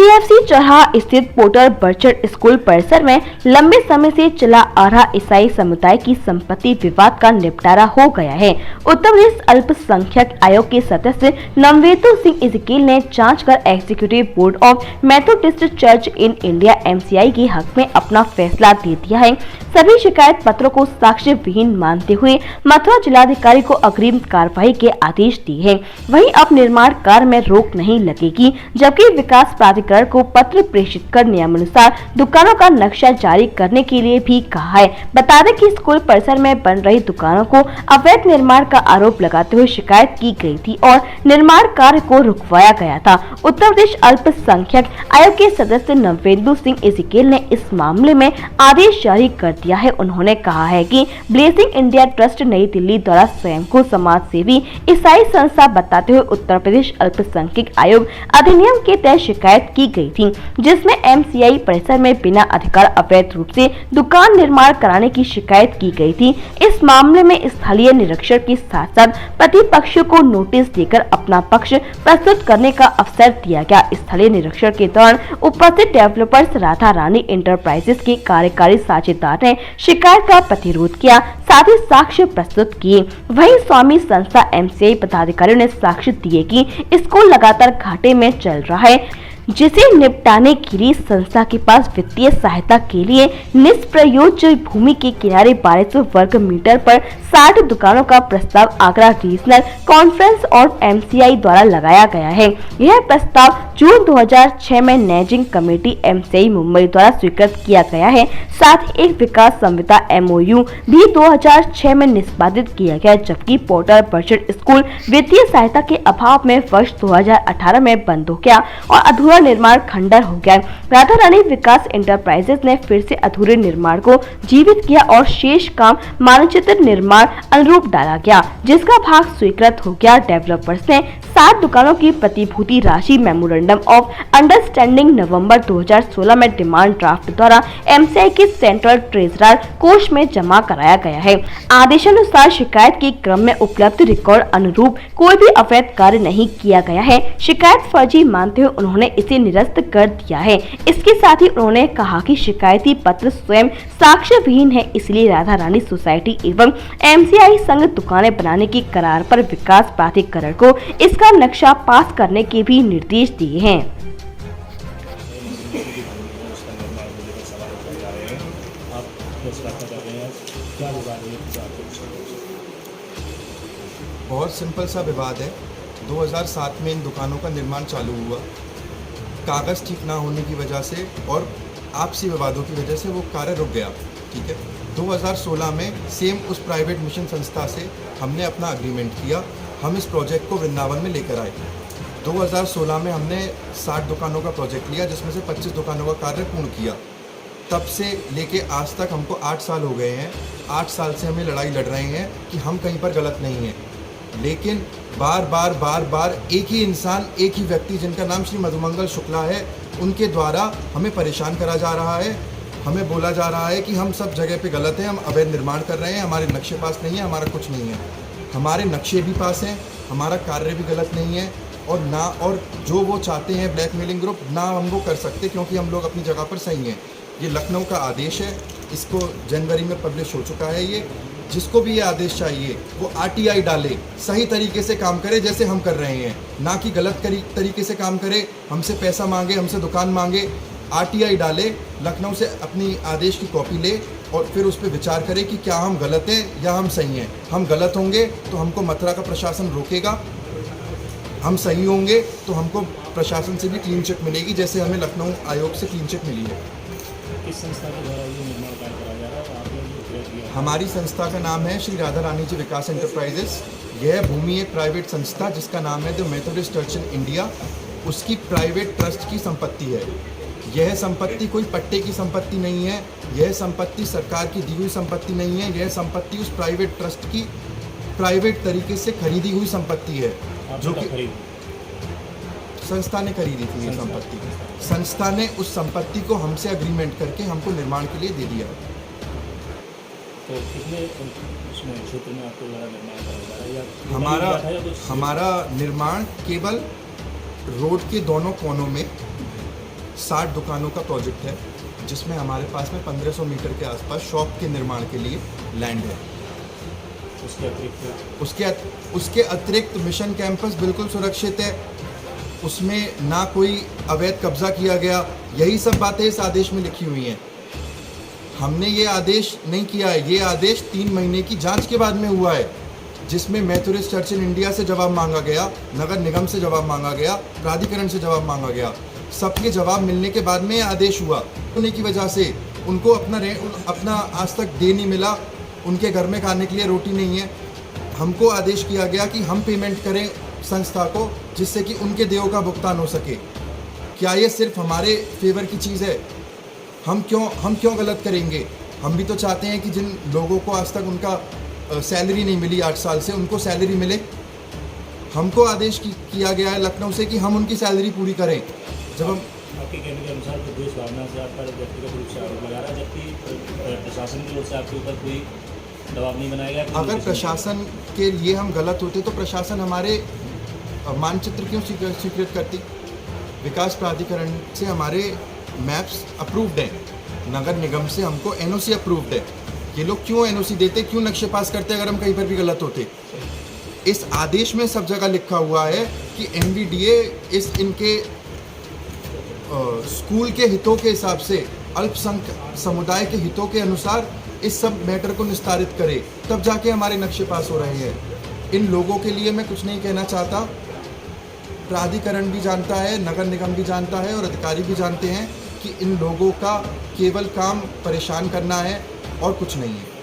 KFC चौराहा स्थित porter बर्चर्ड school परिसर में लंबे समय से चला आ रहा ईसाई समुदाय की संपत्ति विवाद का निपटारा हो गया है। उत्तर प्रदेश अल्पसंख्यक आयोग के सदस्य नववेदु सिंह इजकील ने जांच कर executive board of Methodist church in India MCI के हक में अपना फैसला दे दिया है। सभी शिकायत पत्रों को साक्ष्य विहीन मानते हुए मथुरा जिलाधिकारी को अग्रिम कार्रवाई के आदेश दिए हैं। वहीं अब निर्माण कार्य में रोक नहीं लगेगी, जबकि विकास प्राधिकरण को पत्र प्रेषित कर नियमानुसार दुकानों का नक्शा जारी करने के लिए भी कहा है। बता दें कि स्कूल परिसर में बन रही दुकानों को अवैध निर्माण का आरोप लगाते हुए शिकायत की गई थी और निर्माण कार्य को रुकवाया गया था। उत्तर प्रदेश अल्पसंख्यक आयोग के सदस्य नववेदु सिंह इजकील ने इस मामले में आदेश जारी कर दिया है। उन्होंने कहा है कि ब्लेसिंग इंडिया ट्रस्ट नई दिल्ली द्वारा स्वयं को समाज सेवी ईसाई संस्था बताते हुए उत्तर प्रदेश अल्पसंख्यक आयोग अधिनियम के तहत शिकायत की गई थी, जिसमें MCI परिसर में बिना अधिकार अवैध रूप से दुकान निर्माण कराने की शिकायत की गई थी। इस मामले में स्थलीय निरीक्षक के साथ साथ प्रतिपक्ष को नोटिस देकर अपना पक्ष प्रस्तुत करने का अवसर दिया गया। स्थलीय निरीक्षण के दौरान उपस्थित डेवलपर्स राधा रानी इंटरप्राइजेस के कार्यकारी साझेदार ने शिकायत का प्रतिरोध किया, साथ ही साक्ष्य प्रस्तुत किए। वहीं स्वामी संस्था MCI पदाधिकारियों ने साक्ष्य दिए कि स्कूल लगातार घाटे में चल रहा है, जिसे निपटाने के लिए संस्था के पास वित्तीय सहायता के लिए निष्प्रयोज भूमि के किनारे 1200 वर्ग मीटर पर 60 दुकानों का प्रस्ताव आगरा रीजनल कॉन्फ्रेंस और MCI द्वारा लगाया गया है। यह प्रस्ताव जून 2006 में मैनेजिंग कमेटी MCI मुंबई द्वारा स्वीकृत किया गया है। साथ ही एक विकास संविदा MOU भी 2006 में निष्पादित किया गया, जबकि पोर्टर बर्चर्ड स्कूल वित्तीय सहायता के अभाव में वर्ष 2018 में बंद हो गया और अधूरा निर्माण खंडर हो गया। राधा रानी विकास इंटरप्राइजेस ने फिर से अधूरे निर्माण को जीवित किया और शेष काम मानचित्र निर्माण अनुरूप डाला गया, जिसका भाग स्वीकृत हो गया। डेवलपर्स ने 7 दुकानों की प्रतिभूति राशि मेमोरेंडम ऑफ अंडरस्टैंडिंग नवंबर 2016 में डिमांड ड्राफ्ट द्वारा MCI के सेंट्रल ट्रेजरर कोष में जमा कराया गया है। आदेशानुसार शिकायत के क्रम में उपलब्ध रिकॉर्ड अनुरूप कोई भी अवैध कार्य नहीं किया गया है। शिकायत फर्जी मानते हुए उन्होंने इसे निरस्त कर दिया है। इसके साथ ही उन्होंने कहा कि शिकायती पत्र स्वयं साक्ष्य विहीन है, इसलिए राधा रानी सोसाइटी एवं MCI संघ दुकानें बनाने के करार पर विकास प्राधिकरण को इसका नक्शा पास करने के भी निर्देश दिए हैं। बहुत सिंपल सा विवाद है। 2007 में इन दुकानों का निर्माण चालू हुआ, कागज़ ठीक ना होने की वजह से और आपसी विवादों की वजह से वो कार्य रुक गया। ठीक है, 2016 में सेम उस प्राइवेट मिशन संस्था से हमने अपना अग्रीमेंट किया। हम इस प्रोजेक्ट को वृंदावन में लेकर आए। 2016 में हमने 60 दुकानों का प्रोजेक्ट लिया, जिसमें से 25 दुकानों का कार्य पूर्ण किया। तब से लेके आज तक हमको 8 साल हो गए हैं। 8 साल से हमें लड़ाई लड़ रहे हैं कि हम कहीं पर गलत नहीं हैं, लेकिन बार बार एक ही इंसान, एक ही व्यक्ति जिनका नाम श्री मधुमंगल शुक्ला है, उनके द्वारा हमें परेशान करा जा रहा है। हमें बोला जा रहा है कि हम सब जगह पे गलत हैं, हम अवैध निर्माण कर रहे हैं, हमारे नक्शे पास नहीं है, हमारा कुछ नहीं है। हमारे नक्शे भी पास हैं, हमारा कार्य भी गलत नहीं है और जो वो चाहते हैं ब्लैकमेलिंग ग्रुप ना हम वो कर सकते, क्योंकि हम लोग अपनी जगह पर सही हैं। ये लखनऊ का आदेश है, इसको जनवरी में पब्लिश हो चुका है। ये जिसको भी ये आदेश चाहिए वो RTI डाले, सही तरीके से काम करे जैसे हम कर रहे हैं, ना कि गलत तरीके से काम करे, हमसे पैसा मांगे, हमसे दुकान मांगे। RTI डाले, लखनऊ से अपनी आदेश की कॉपी ले और फिर उस पर विचार करे कि क्या हम गलत हैं या हम सही हैं। हम गलत होंगे तो हमको मथुरा का प्रशासन रोकेगा, हम सही होंगे तो हमको प्रशासन से भी क्लीन चिट मिलेगी, जैसे हमें लखनऊ आयोग से क्लीन चिट मिली है। किस संस्था के द्वारा ये निर्माण कार्य कराया जा रहा है? हमारी संस्था का नाम है श्री राधा रानी जी विकास इंटरप्राइजेस। यह भूमि एक प्राइवेट संस्था जिसका नाम है the Methodist church in India, उसकी प्राइवेट ट्रस्ट की संपत्ति है। यह संपत्ति कोई पट्टे की संपत्ति नहीं है, यह संपत्ति सरकार की दी हुई संपत्ति नहीं है, यह संपत्ति उस प्राइवेट ट्रस्ट की प्राइवेट तरीके से खरीदी हुई संपत्ति है, जो कि संस्था ने खरीदी थी। ये संपत्ति संस्था ने उस संपत्ति को हमसे अग्रीमेंट करके हमको निर्माण के लिए दे दिया। तो कितने उसमें क्षेत्र में आपको निर्माण करा जा रहा है? हमारा निर्माण केवल रोड के दोनों कोनों में 60 दुकानों का प्रोजेक्ट है, जिसमें हमारे पास में 1500 मीटर के आसपास शॉप के निर्माण के लिए लैंड है। उसके अतिरिक्त मिशन कैंपस बिल्कुल सुरक्षित है, उसमें ना कोई अवैध कब्जा किया गया। यही सब बातें इस आदेश में लिखी हुई हैं। हमने ये आदेश नहीं किया है, ये आदेश 3 महीने की जांच के बाद में हुआ है, जिसमें मेथोडिस्ट चर्च इन इंडिया से जवाब मांगा गया, नगर निगम से जवाब मांगा गया, प्राधिकरण से जवाब मांगा गया। सबके जवाब मिलने के बाद में ये आदेश हुआ। होने की वजह से उनको अपना आज तक दे नहीं मिला, उनके घर में खाने के लिए रोटी नहीं है। हमको आदेश किया गया कि हम पेमेंट करें संस्था को, जिससे कि उनके देयों का भुगतान हो सके। क्या ये सिर्फ हमारे फेवर की चीज़ है? हम क्यों गलत करेंगे? हम भी तो चाहते हैं कि जिन लोगों को आज तक उनका सैलरी नहीं मिली 8 साल से, उनको सैलरी मिले। हमको आदेश किया गया है लखनऊ से कि हम उनकी सैलरी पूरी करें। जब हम आपके कहने के अनुसार तो द्वेष भावना से आप पर व्यक्तिगत रूप से आरोप लगा रहा है, जबकि प्रशासन की ओर से आपके ऊपर कोई दबाव नहीं बनाया गया। अगर प्रशासन के लिए हम गलत होते तो प्रशासन हमारे मानचित्र क्यों स्वीकृत करती? विकास प्राधिकरण से हमारे मैप्स अप्रूव्ड हैं, नगर निगम से हमको एनओसी अप्रूव्ड है। ये लोग क्यों एनओसी देते, क्यों नक्शे पास करते अगर हम कहीं पर भी गलत होते? इस आदेश में सब जगह लिखा हुआ है कि एनवीडीए इनके स्कूल के हितों के हिसाब से, अल्पसंख्यक समुदाय के हितों के अनुसार इस सब मैटर को निस्तारित करे, तब जाके हमारे नक्शे पास हो रहे हैं। इन लोगों के लिए मैं कुछ नहीं कहना चाहता। प्राधिकरण भी जानता है, नगर निगम भी जानता है और अधिकारी भी जानते हैं कि इन लोगों का केवल काम परेशान करना है और कुछ नहीं है।